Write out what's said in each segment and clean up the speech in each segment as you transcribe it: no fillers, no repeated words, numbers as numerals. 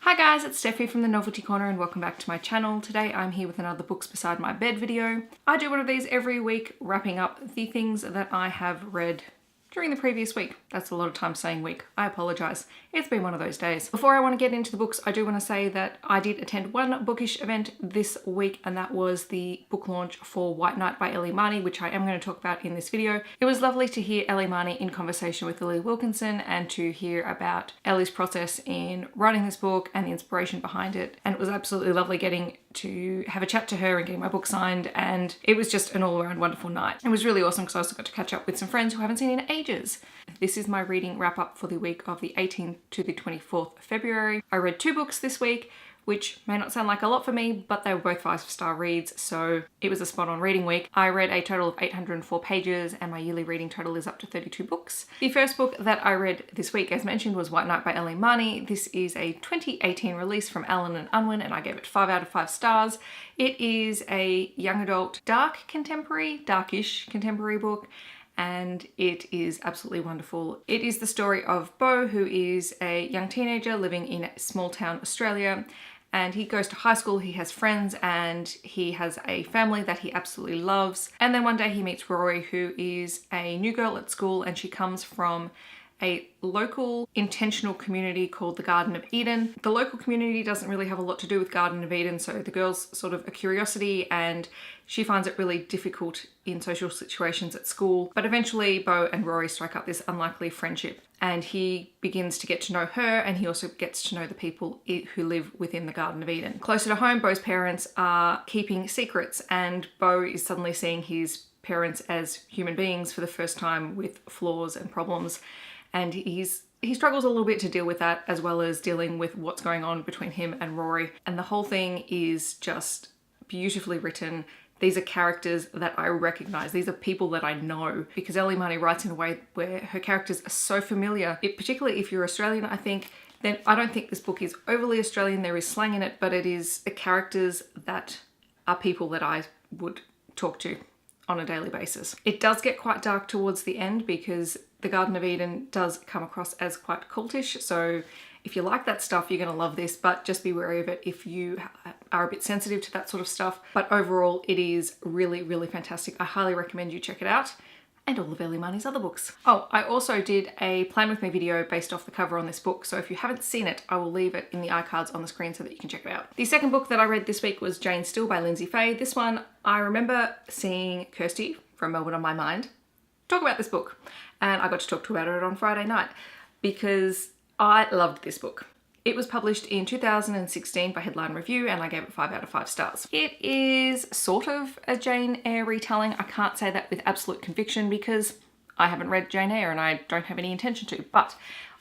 Hi guys, it's Steffi from the Novelty Corner and welcome back to my channel. Today I'm here with another Books Beside My Bed video. I do one of these every week, wrapping up the things that I have read during the previous week. That's a lot of time saying week. I apologise. It's been one of those days. Before I want to get into the books, I do want to say that I did attend one bookish event this week, and that was the book launch for White Knight by Ellie Marnie, which I am going to talk about in this video. It was lovely to hear Ellie Marnie in conversation with Lily Wilkinson and to hear about Ellie's process in writing this book and the inspiration behind it. And it was absolutely lovely getting to have a chat to her and getting my book signed, and it was just an all-around wonderful night. It was really awesome because I also got to catch up with some friends who I haven't seen in ages. This is my reading wrap up for the week of the 18th to the 24th of February. I read 2 books this week, which may not sound like a lot for me, but they were both 5-star reads, so it was a spot on reading week. I read a total of 804 pages and my yearly reading total is up to 32 books. The first book that I read this week, as mentioned, was White Knight by Ellie Marnie. This is a 2018 release from Allen and Unwin and I gave it 5 out of 5 stars. It is a young adult, darkish contemporary book, and it is absolutely wonderful. It is the story of Beau, who is a young teenager living in small town Australia, and he goes to high school, he has friends, and he has a family that he absolutely loves. And then one day he meets Rory, who is a new girl at school, and she comes from a local intentional community called the Garden of Eden. The local community doesn't really have a lot to do with Garden of Eden, so the girl's sort of a curiosity and she finds it really difficult in social situations at school. But eventually Beau and Rory strike up this unlikely friendship and he begins to get to know her, and he also gets to know the people who live within the Garden of Eden. Closer to home, Beau's parents are keeping secrets, and Beau is suddenly seeing his parents as human beings for the first time with flaws and problems. And he struggles a little bit to deal with that, as well as dealing with what's going on between him and Rory. And the whole thing is just beautifully written. These are characters that I recognize. These are people that I know, because Ellie Marnie writes in a way where her characters are so familiar. Particularly if you're Australian, I think, then I don't think this book is overly Australian. There is slang in it, but it is the characters that are people that I would talk to on a daily basis. It does get quite dark towards the end because the Garden of Eden does come across as quite cultish, so if you like that stuff, you're gonna love this, but just be wary of it if you are a bit sensitive to that sort of stuff. But overall, it is really, really fantastic. I highly recommend you check it out, and all of Ellie Marnie's other books. Oh, I also did a plan with me video based off the cover on this book, so if you haven't seen it, I will leave it in the iCards on the screen so that you can check it out. The second book that I read this week was Jane Still by Lyndsay Faye. This one, I remember seeing Kirsty from Melbourne on My Mind talk about this book, and I got to talk to her about it on Friday night because I loved this book. It was published in 2016 by Headline Review and I gave it 5 out of 5 stars. It is sort of a Jane Eyre retelling. I can't say that with absolute conviction because I haven't read Jane Eyre and I don't have any intention to, but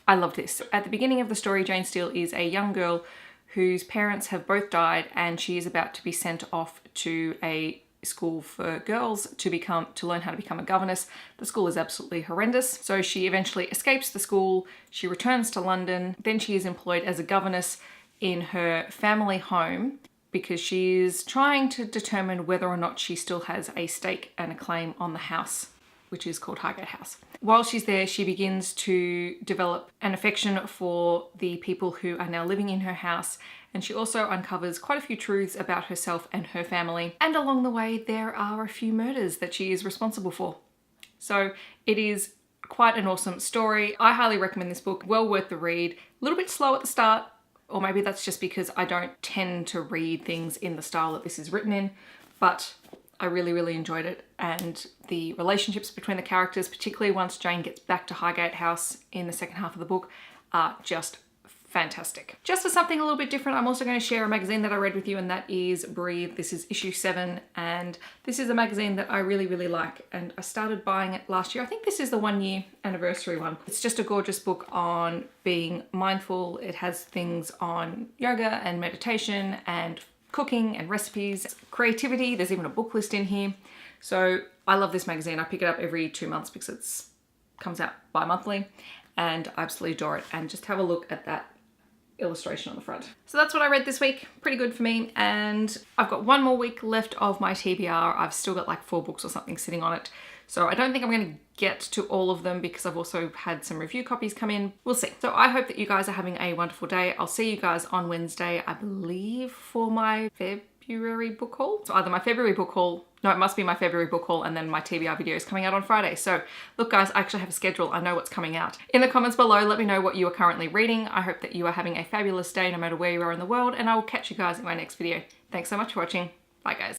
I love this. At the beginning of the story, Jane Still is a young girl whose parents have both died and she is about to be sent off to a school for girls to learn how to become a governess. The school is absolutely horrendous, so she eventually escapes the school. She returns to London. Then she is employed as a governess in her family home because she is trying to determine whether or not she still has a stake and a claim on the house, which is called Highgate House. While she's there, she begins to develop an affection for the people who are now living in her house, and she also uncovers quite a few truths about herself and her family. And along the way, there are a few murders that she is responsible for. So it is quite an awesome story. I highly recommend this book, well worth the read. A little bit slow at the start, or maybe that's just because I don't tend to read things in the style that this is written in, but I really, really enjoyed it, and the relationships between the characters, particularly once Jane gets back to Highgate House in the second half of the book, are just fantastic. Just for something a little bit different, I'm also going to share a magazine that I read with you, and that is Breathe. This is issue 7, and this is a magazine that I really, really like, and I started buying it last year. I think this is the 1-year anniversary one. It's just a gorgeous book on being mindful. It has things on yoga and meditation and cooking and recipes, creativity. There's even a book list in here. So I love this magazine. I pick it up every 2 months because it comes out bi-monthly, and I absolutely adore it. And just have a look at that illustration on the front. So that's what I read this week. Pretty good for me, and I've got one more week left of my TBR. I've still got like 4 books or something sitting on it So I don't think I'm going to get to all of them because I've also had some review copies come in. We'll see. So I hope that you guys are having a wonderful day. I'll see you guys on Wednesday, I believe, for my February book haul. So either my February book haul, no, it must be my February book haul, and then my TBR video is coming out on Friday. So look guys, I actually have a schedule. I know what's coming out. In the comments below, let me know what you are currently reading. I hope that you are having a fabulous day no matter where you are in the world, and I will catch you guys in my next video. Thanks so much for watching. Bye guys.